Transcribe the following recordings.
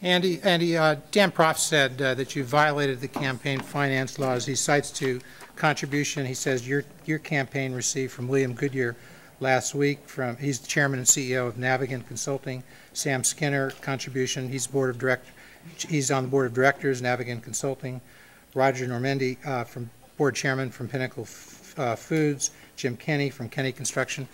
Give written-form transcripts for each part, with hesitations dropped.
Dan Proft said that you violated the campaign finance laws. He cites to contribution. He says your campaign received from William Goodyear last week. He's the chairman and CEO of Navigant Consulting. Sam Skinner contribution. He's on the board of directors, Navigant Consulting. Roger Normandy from board chairman from Pinnacle Foods. Jim Kenny from Kenny Construction.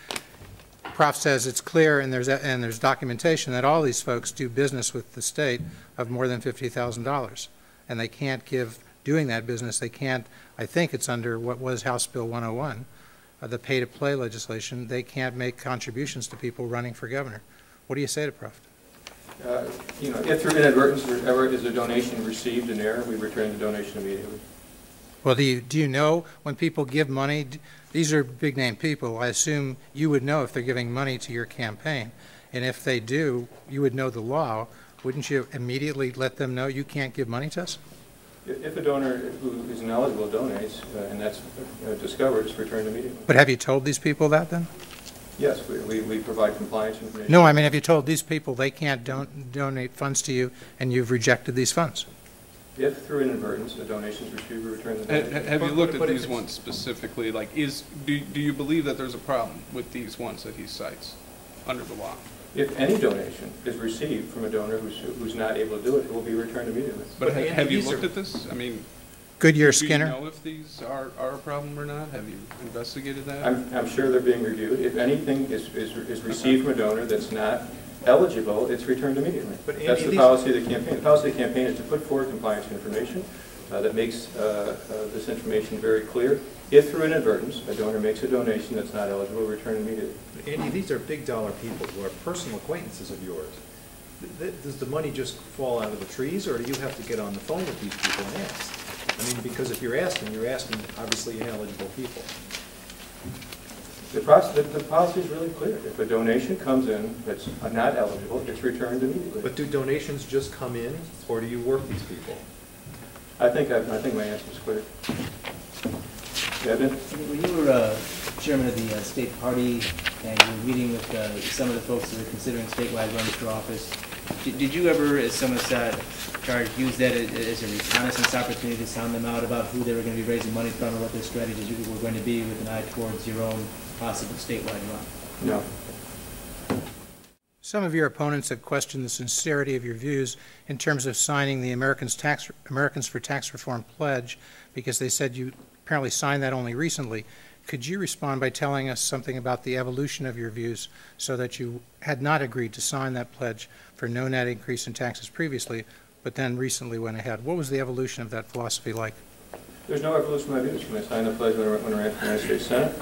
Prof says it's clear, and there's documentation that all these folks do business with the state of more than $50,000, and they can't doing that business. They can't. I think it's under what was House Bill 101, the pay-to-play legislation. They can't make contributions to people running for governor. What do you say to Prof? If through inadvertence there ever is a donation received in error, we return the donation immediately. Well, do you know when people give money? These are big-name people. I assume you would know if they're giving money to your campaign. And if they do, you would know the law. Wouldn't you immediately let them know you can't give money to us? If a donor who is ineligible donates, and that's discovered, it's returned immediately. But have you told these people that then? Yes, we provide compliance information. No, I mean, have you told these people they can't donate funds to you and you've rejected these funds? If through inadvertence a donation is received, we return the donation. Have you looked at these ones specifically? Like, do you believe that there's a problem with these ones that he cites under the law? If any donation is received from a donor who's not able to do it, it will be returned immediately. But have you looked at this? I mean, Goodyear Skinner? Do you know if these are a problem or not? Have you investigated that? I'm sure they're being reviewed. If anything is received from a donor that's not eligible, it's returned immediately. But Andy, that's the policy of the campaign. The policy of the campaign is to put forward compliance information that makes this information very clear. If through inadvertence a donor makes a donation that's not eligible, return immediately. But Andy, these are big dollar people who are personal acquaintances of yours. Does the money just fall out of the trees, or do you have to get on the phone with these people and ask? I mean, because if you're asking obviously ineligible people. The policy is really clear. If a donation comes in that's not eligible, it's returned immediately. But do donations just come in, or do you work these people? I think my answer is clear. Devin? When you were chairman of the state party and you were meeting with some of the folks that are considering statewide runs for office, did you ever, as someone said, use that as a reconnaissance opportunity to sound them out about who they were going to be raising money from or what their strategies were going to be with an eye towards your own possible statewide run? No. Some of your opponents have questioned the sincerity of your views in terms of signing the Americans for Tax Reform pledge, because they said you apparently signed that only recently. Could you respond by telling us something about the evolution of your views so that you had not agreed to sign that pledge for no net increase in taxes previously, but then recently went ahead? What was the evolution of that philosophy like? There's no evolution of my views. When I signed the pledge when I ran for the United States Senate,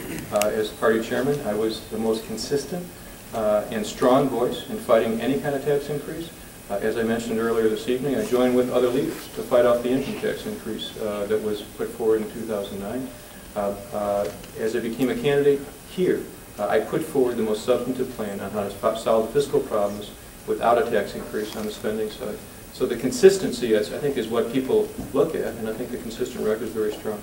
as party chairman, I was the most consistent and strong voice in fighting any kind of tax increase. As I mentioned earlier this evening, I joined with other leaders to fight off the income tax increase that was put forward in 2009. As I became a candidate here, I put forward the most substantive plan on how to solve the fiscal problems without a tax increase on the spending side. So the consistency, I think, is what people look at, and I think the consistent record is very strong.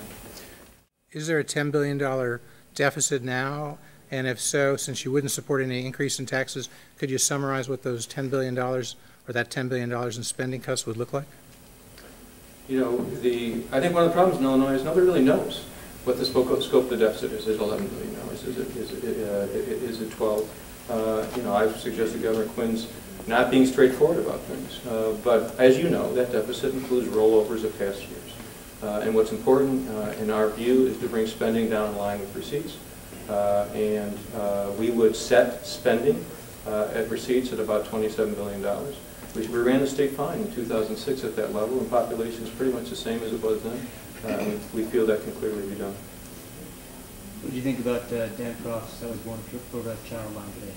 Is there a $10 billion deficit now? And if so, since you wouldn't support any increase in taxes, could you summarize what those $10 billion or that $10 billion in spending cuts would look like? You know, I think one of the problems in Illinois is nobody really knows what the scope of the deficit is. Is it $11 billion? Is it 12? You know, I've suggested Governor Quinn's not being straightforward about things. But as you know, that deficit includes rollovers of past years. And what's important in our view is to bring spending down in line with receipts. And we would set spending at receipts at about $27 billion. We ran the state fine in 2006 at that level, and population is pretty much the same as it was then. We feel that can clearly be done. What do you think about Dan Proft's "I was born for a child" line today?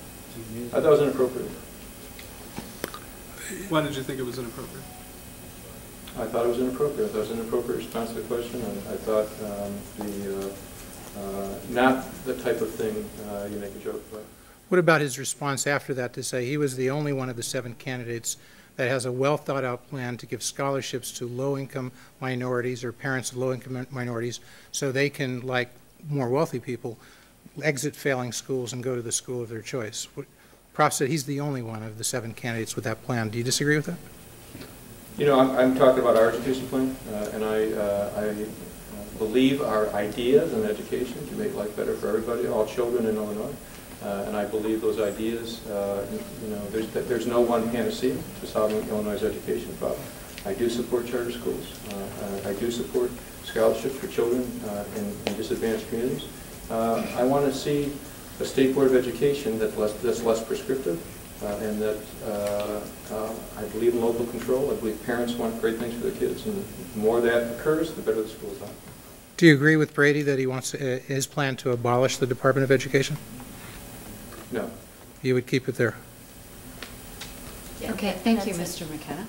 I thought it was inappropriate. Why did you think it was inappropriate? I thought it was inappropriate. I thought it was an inappropriate response to the question, and I thought not the type of thing you make a joke about. What about his response after that to say he was the only one of the 7 candidates that has a well-thought-out plan to give scholarships to low-income minorities or parents of low-income minorities so they can, like more wealthy people, exit failing schools and go to the school of their choice? Prof said he's the only one of the 7 candidates with that plan. Do you disagree with that? You know, I'm talking about our education plan, and I believe our ideas in education to make life better for everybody, all children in Illinois. And I believe those ideas, you know, there's no one panacea to solving Illinois' education problem. I do support charter schools. I do support scholarships for children in disadvantaged communities. I want to see a state board of education that's less prescriptive, and that I believe in local control. I believe parents want great things for their kids, and the more that occurs, the better the schools are. Do you agree with Brady that he wants his plan to abolish the Department of Education? No. You would keep it there? Okay, thank you, Mr. McKenna.